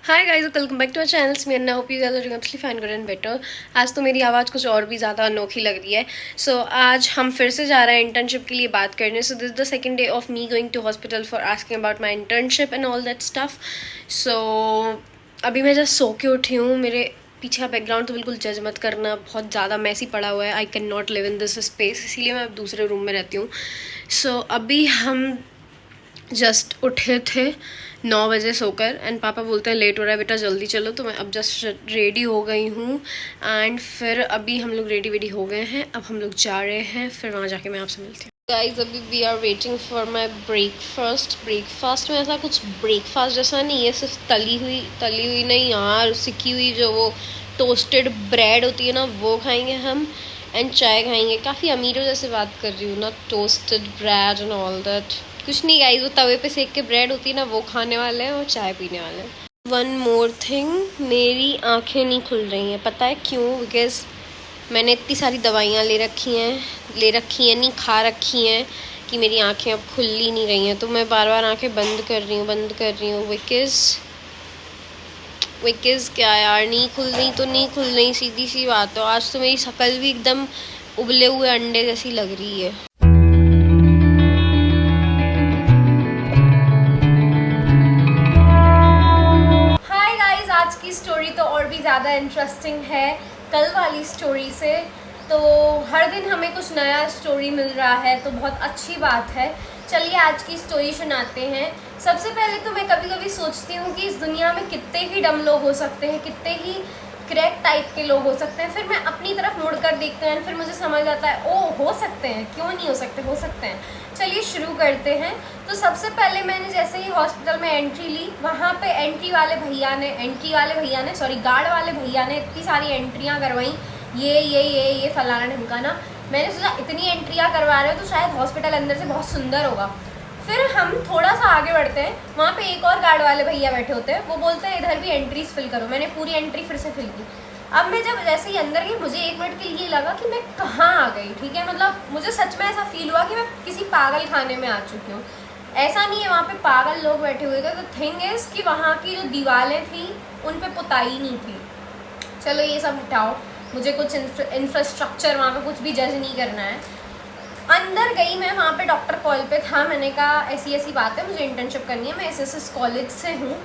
Hi guys, welcome back to our channels me Anna. Hope you guys are doing absolutely fine, good and better. आज तो मेरी आवाज़ कुछ और भी ज़्यादा अनोखी लग रही है। सो आज हम फिर से जा रहे हैं इंटर्नशिप के लिए बात करने। So this the second day of me going to hospital for asking about my internship and all that stuff. So अभी मैं जस्ट सो के उठी हूँ। मेरे पीछे का बैकग्राउंड तो बिल्कुल जज मत करना, बहुत ज़्यादा मैसी पड़ा हुआ है। I can not live in this space, इसीलिए मैं अब दूसरे रूम में रहती हूँ। सो अभी हम जस्ट उठे थे 9 बजे सोकर, एंड पापा बोलते हैं लेट हो रहा है बेटा, जल्दी चलो। तो मैं अब जस्ट रेडी हो गई हूँ, एंड फिर अभी हम लोग रेडी हो गए हैं। अब हम लोग जा रहे हैं, फिर वहाँ जाके मैं आपसे मिलती हूँ। गाइज अभी we are waiting for my breakfast में ऐसा कुछ ब्रेकफास्ट जैसा नहीं है, सिर्फ तली हुई नहीं यार, सिकी हुई जो वो टोस्टेड ब्रेड होती है ना, वो खाएंगे हम, एंड चाय खाएंगे। काफ़ी अमीरों जैसे बात कर रही हूँ ना, toasted bread and all that. कुछ नहीं गाइस, वो तवे पे सेक के ब्रेड होती है ना, वो खाने वाले हैं और चाय पीने वाले हैं। वन मोर थिंग, मेरी आंखें नहीं खुल रही हैं। पता है क्यों? बिकॉज मैंने इतनी सारी दवाइयाँ ले रखी हैं नहीं, खा रखी हैं, कि मेरी आंखें अब खुल ही नहीं रही हैं। तो मैं बार बार आंखें बंद कर रही हूँ बिकॉज क्या यार, नहीं खुल रही, सीधी सी बात है। आज तो मेरी शक्ल भी एकदम उबले हुए अंडे जैसी लग रही है। हाय गाइस, आज की स्टोरी तो और भी ज़्यादा इंटरेस्टिंग है कल वाली स्टोरी से। तो हर दिन हमें कुछ नया स्टोरी मिल रहा है, तो बहुत अच्छी बात है। चलिए आज की स्टोरी सुनाते हैं। सबसे पहले तो मैं कभी कभी सोचती हूँ कि इस दुनिया में कितने ही डम लोग हो सकते हैं, कितने ही क्रैक टाइप के लोग हो सकते हैं। फिर मैं अपनी तरफ मुड़कर देखते हैं, फिर मुझे समझ आता है ओ हो सकते हैं, क्यों नहीं हो सकते, हो सकते हैं। चलिए शुरू करते हैं। तो सबसे पहले मैंने जैसे ही हॉस्पिटल में एंट्री ली, वहाँ पे गार्ड वाले भैया ने इतनी सारी एंट्रियाँ करवाई, ये फलाना ढमकाना। मैंने सोचा इतनी एंट्रियाँ करवा रहे हो तो शायद हॉस्पिटल अंदर से बहुत सुंदर होगा। फिर हम थोड़ा सा आगे बढ़ते हैं, वहाँ पे एक और गार्ड वाले भैया बैठे होते हैं। वो बोलते हैं इधर भी एंट्रीज फिल करो। मैंने पूरी एंट्री फिर से फिल की। अब मैं जब जैसे ही अंदर गई, मुझे 1 मिनट के लिए लगा कि मैं कहाँ आ गई। ठीक है, मतलब मुझे सच में ऐसा फील हुआ कि मैं किसी पागल खाने में आ चुकी हूँ। ऐसा नहीं है, वहाँ पे पागल लोग बैठे हुए थे। तो थिंग इज़ कि वहाँ की जो दीवारें थी उन पे पुताई नहीं थी। चलो ये सब हटाओ, मुझे कुछ इंफ्रास्ट्रक्चर वहाँ पे कुछ भी जज नहीं करना है। अंदर गई मैं, वहाँ पे डॉक्टर कॉल पे था। मैंने कहा ऐसी बात है, मुझे इंटर्नशिप करनी है, मैं एसएसएस कॉलेज से हूँ।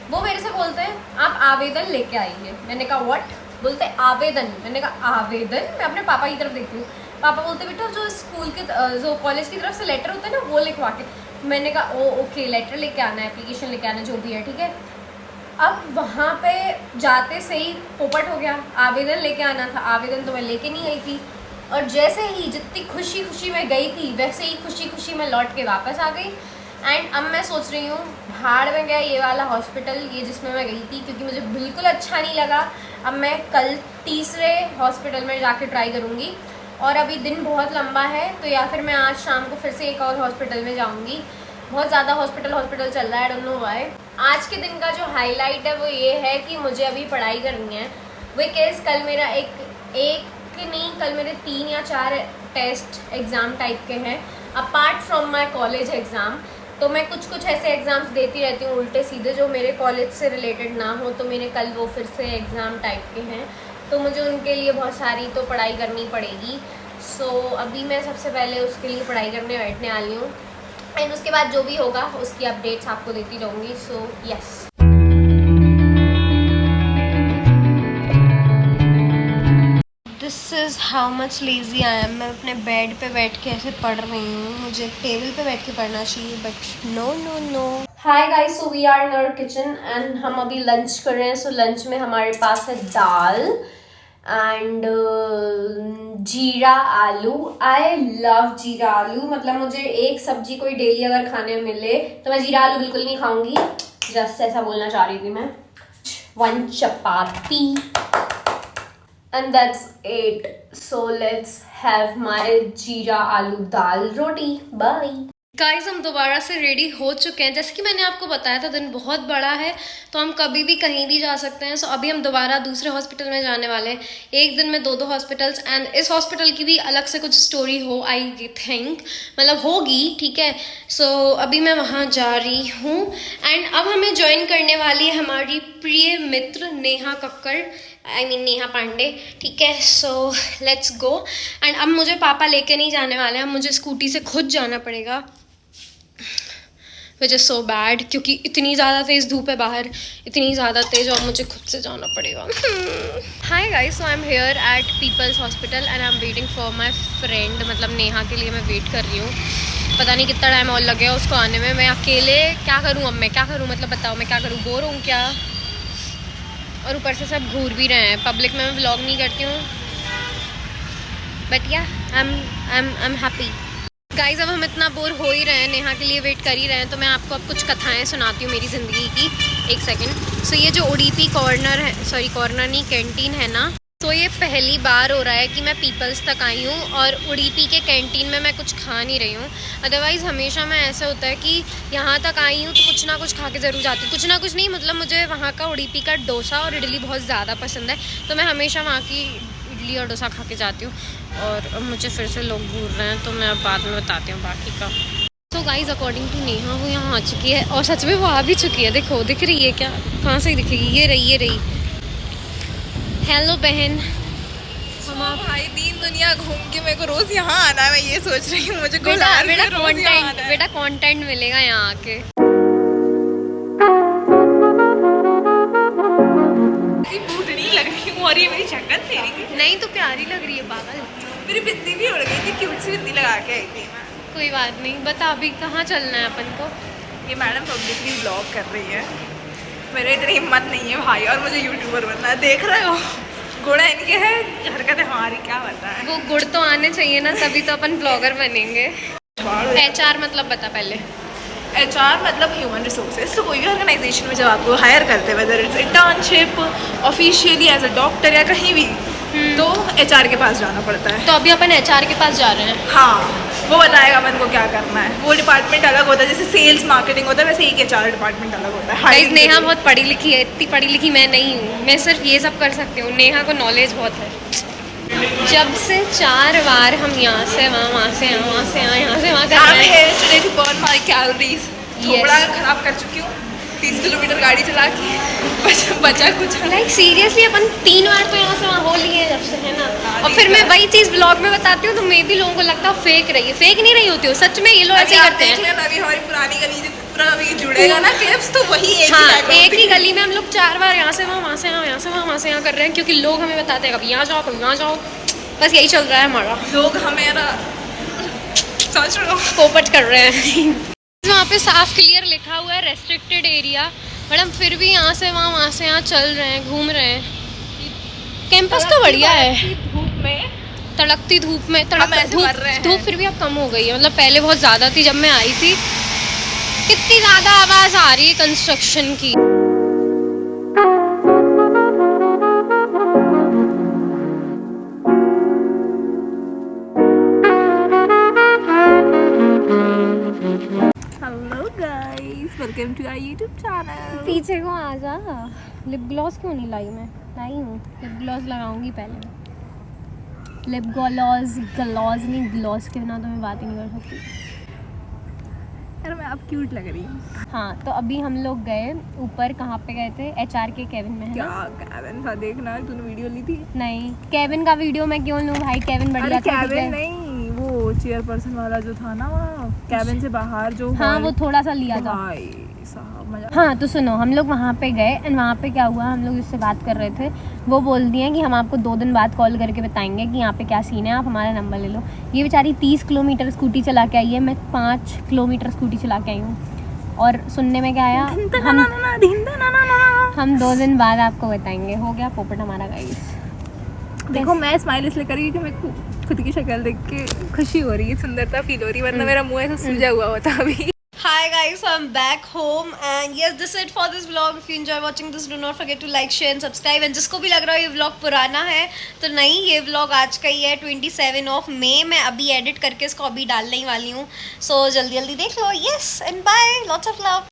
वो मेरे से बोलते हैं आप आवेदन लेके आइए। मैंने कहा व्हाट? बोलते आवेदन। मैंने कहा आवेदन? मैं अपने पापा की तरफ देखती हूँ। पापा बोलते बेटा जो स्कूल के जो कॉलेज की तरफ से लेटर होता है ना, वो लिखवा के। मैंने कहा ओ ओके, लेटर लेके आना है, एप्लीकेशन लेके आना, जो भी है ठीक है। अब वहाँ पे जाते से ही पोपट हो गया, आवेदन लेके आना था। आवेदन तो मैं लेके नहीं गई थी, और जैसे ही जितनी खुशी मैं गई थी, वैसे ही खुशी मैं लौट के वापस आ गई। एंड अब मैं सोच रही हूँ भाड़ में गया ये वाला हॉस्पिटल, ये जिसमें मैं गई थी, क्योंकि मुझे बिल्कुल अच्छा नहीं लगा। अब मैं कल तीसरे हॉस्पिटल में जाके ट्राई करूँगी, और अभी दिन बहुत लंबा है, तो या फिर मैं आज शाम को फिर से एक और हॉस्पिटल में जाऊँगी। बहुत ज़्यादा हॉस्पिटल चल रहा है, आई डोंट नो व्हाई। आज के दिन का जो हाईलाइट है वो ये है कि मुझे अभी पढ़ाई करनी है। बिकॉज कल मेरा कल मेरे 3 या 4 टेस्ट एग्ज़ाम टाइप के हैं, apart from my college exam. तो मैं कुछ ऐसे एग्ज़ाम्स देती रहती हूँ उल्टे सीधे, जो मेरे कॉलेज से रिलेटेड ना हो। तो मेरे कल वो फिर से एग्ज़ाम टाइप के हैं, तो मुझे उनके लिए बहुत सारी तो पढ़ाई करनी पड़ेगी। सो अभी मैं सबसे पहले उसके लिए पढ़ाई करने बैठने वाली हूँ, एंड उसके बाद जो भी होगा उसकी अपडेट्स आपको देती रहूँगी। So yes, this is how much lazy I am. मैं अपने बेड पे बैठ के ऐसे पढ़ रही हूँ, मुझे टेबल पे बैठ के पढ़ना चाहिए, but no. Hi guys, so we are in our kitchen and हम अभी लंच कर रहे हैं। सो लंच में हमारे पास है दाल एंड जीरा आलू। आई लव जीरा आलू, मतलब मुझे एक सब्जी कोई डेली अगर खाने मिले तो मैं जीरा आलू बिल्कुल नहीं खाऊंगी। जस्ट ऐसा बोलना चाह रही थी मैं। 1 चपाती and that's it. So let's have my jeera aloo dal roti. Bye. Guys हम दोबारा से रेडी हो चुके हैं। जैसे कि मैंने आपको बताया था दिन बहुत बड़ा है तो हम कभी भी कहीं भी जा सकते हैं। सो अभी हम दोबारा दूसरे हॉस्पिटल में जाने वाले हैं। एक दिन में दो हॉस्पिटल्स, एंड इस हॉस्पिटल की भी अलग से कुछ स्टोरी हो आई थिंक, मतलब होगी, ठीक है। सो अभी मैं वहाँ जा रही हूँ एंड अब हमें ज्वाइन करने वाली है हमारी प्रिय मित्र नेहा कक्कड़, नेहा पांडे, ठीक है। So let's go. एंड अब मुझे पापा लेके नहीं जाने वाले हैं, अब मुझे स्कूटी से खुद जाना पड़ेगा, विच इज़ सो बैड, क्योंकि इतनी ज़्यादा तेज़ धूप है बाहर, इतनी ज़्यादा तेज़, और मुझे खुद से जाना पड़ेगा। Hi guys, so I am here at people's hospital and I am waiting for my friend, मतलब नेहा के लिए मैं वेट कर रही हूँ। पता नहीं कितना टाइम और लगेगा उसको आने में। मैं अकेले क्या करूँ, अब मैं क्या करूँ, मतलब बताओ मैं क्या करूँ, बोर हूँ क्या? और ऊपर से सब घूर भी रहे हैं। पब्लिक में मैं व्लॉग नहीं करती हूँ, बट या आई एम हैप्पी। गाइज अब हम इतना बोर हो ही रहे हैं, नेहा के लिए वेट कर ही रहे हैं, तो मैं आपको अब कुछ कथाएं सुनाती हूँ मेरी ज़िंदगी की। एक सेकंड। सो ये जो उडीपी कॉर्नर है, सॉरी कॉर्नर नहीं, कैंटीन है ना, तो ये पहली बार हो रहा है कि मैं पीपल्स तक आई हूँ और उडीपी के कैंटीन में मैं कुछ खा नहीं रही हूँ। अदरवाइज़ हमेशा मैं ऐसा होता है कि यहाँ तक आई हूँ तो कुछ ना कुछ खा के ज़रूर जाती हूँ। कुछ ना कुछ नहीं, मतलब मुझे वहाँ का उडीपी का डोसा और इडली बहुत ज़्यादा पसंद है, तो मैं हमेशा वहाँ की इडली और डोसा खा के जाती हूँ। और अब मुझे फिर से लोग घूर रहे हैं, तो मैं अब बाद में बताती हूँ बाकी का। तो गाइज अकॉर्डिंग टू नेहा वो यहाँ आ चुकी है, और सच में वो आ भी चुकी है। देखो, दिख रही है क्या? कहाँ से दिखेगी? ये रही। हेलो बहन। भाई दीन दुनिया घूम के मेरे को रोज यहाँ आना है। मैं ये सोच रही हूँ मुझे बेटा कंटेंट मिलेगा यहाँ आके। बूढ़ी लग रही हूँ और ये मेरी शक्ल तेरी नहीं तो प्यारी लग रही है पागल। मेरी बिंदी भी उड़ गई थी, क्यूट सी बिंदी लगा के आई थी मैं। कोई बात नहीं, बता अभी कहाँ चलना है अपन को? ये मैडम पब्लिकली ब्लॉग कर रही है। मेरे इतनी हिम्मत नहीं है भाई, और मुझे यूट्यूबर बनना है। देख रहे हो गुड़ इनके है, हरकतें हमारी, क्या बता है। वो गुड़ तो आने चाहिए ना, तभी तो अपन ब्लॉगर बनेंगे। HR मतलब बता पहले। HR मतलब ह्यूमन रिसोर्सेज। तो कोई भी ऑर्गेनाइजेशन में जब आपको हायर करते हैं, whether it's internship, officially as a doctor या कहीं भी, तो HR के पास जाना पड़ता है। तो अभी अपन HR के पास जा रहे हैं। हाँ, वो बताएगा अपन को क्या करना है। वो डिपार्टमेंट अलग होता है, जैसे सेल्स मार्केटिंग होता है, वैसे ही HR डिपार्टमेंट अलग होता है। गाइस नेहा बहुत पढ़ी लिखी है, इतनी पढ़ी लिखी मैं नहीं हूँ, मैं सिर्फ ये सब कर सकती हूँ। नेहा को नॉलेज बहुत है। जब से 4 बार हम यहाँ से वहाँ से यहाँ से वहाँ कर रहे हैं। Burn my calories. थोड़ा खराब कर चुकी हूँ 30 किलोमीटर गाड़ी चला के, बचा कुछ। लाइक सीरियसली अपन 3 बार तो यहाँ से वहाँ हो लिए जब से, है ना। और फिर मैं वही चीज़ ब्लॉग में बताती हूँ तो मे भी लोगों को लगता है फेक रही है। फेक नहीं रही होती हो, सच में ये लोग ऐसे ही करते हैं। अभी हमारी पुरानी गली जो पूरा अभी जुड़ेगा ना क्लिप्स, तो वही एक ही गली में हम लोग 4 बार यहाँ से वहाँ से यहाँ से वहाँ से यहाँ कर रहे हैं, क्योंकि लोग हमें बताते हैं कभी यहाँ जाओ कभी वहाँ जाओ, बस यही चल रहा है हमारा। लोग हमें सोच रहे हो पोपट कर रहे हैं। वहाँ पे साफ क्लियर लिखा हुआ है रेस्ट्रिक्टेड एरिया, बट हम फिर भी यहाँ से वहाँ से यहाँ चल रहे हैं, घूम रहे हैं। कैंपस तो बढ़िया है। धूप में, तड़कती धूप में, धूप फिर भी अब कम हो गई है, मतलब पहले बहुत ज़्यादा थी जब मैं आई थी। कितनी ज़्यादा आवाज़ आ रही है कंस्ट्रक्शन की। Welcome to our YouTube channel. पीछे को आ जा। लिप ग्लॉस क्यों नहीं लाई? मैं लाई हूँ, लिप ग्लॉस लगाऊंगी पहले। लिप ग्लॉस नहीं, ग्लॉस के बिना तो मैं बात ही नहीं कर सकती। यार मैं अब क्यूट लग रही हूँ। हाँ, तो अभी हम लोग गए ऊपर, कहाँ पे गए थे? HR के केबिन में, है क्या ना? केबिन था, देखना तूने वीडियो ली थी? नहीं, केबिन का वीडियो मैं क्यों लूँ भाई, केबिन बढ़िया था। केबिन नहीं, वो चेयरपर्सन वाला जो था ना वहाँ केबिन से बाहर जो। हाँ, वो थोड़ा सा लिया था। हाँ, तो सुनो, हम लोग वहाँ पे गए एंड वहाँ पे क्या हुआ, हम लोग इससे बात कर रहे थे। वो बोल दिए कि हम आपको 2 दिन बाद कॉल करके बताएंगे कि यहाँ पे क्या सीन है, आप हमारा नंबर ले लो। ये बेचारी 30 किलोमीटर स्कूटी चला के आई है, मैं 5 किलोमीटर स्कूटी चला के आई हूँ। और सुनने में क्या आया, हम 2 दिन बाद आपको बताएंगे। हो गया पोपट हमारा गाइस। देखो मैं स्माइल इसलिए कर रही हूँ कि मैं खुद की शक्ल देख के खुशी हो रही है, सुंदरता फील हो रही है, वरना मेरा मुँह ऐसा सूजा हुआ होता अभी। Hi guys, so I'm back home and yes, this is it for this vlog. If you enjoy watching this, do not forget to like, share and subscribe. And जिसको भी लग रहा है ये vlog पुराना है तो नहीं, ये vlog आज का ही है 27 मई. मैं अभी edit करके इसको अभी डालने ही वाली हूँ. So जल्दी जल्दी देख लो. Yes and bye. Lots of love.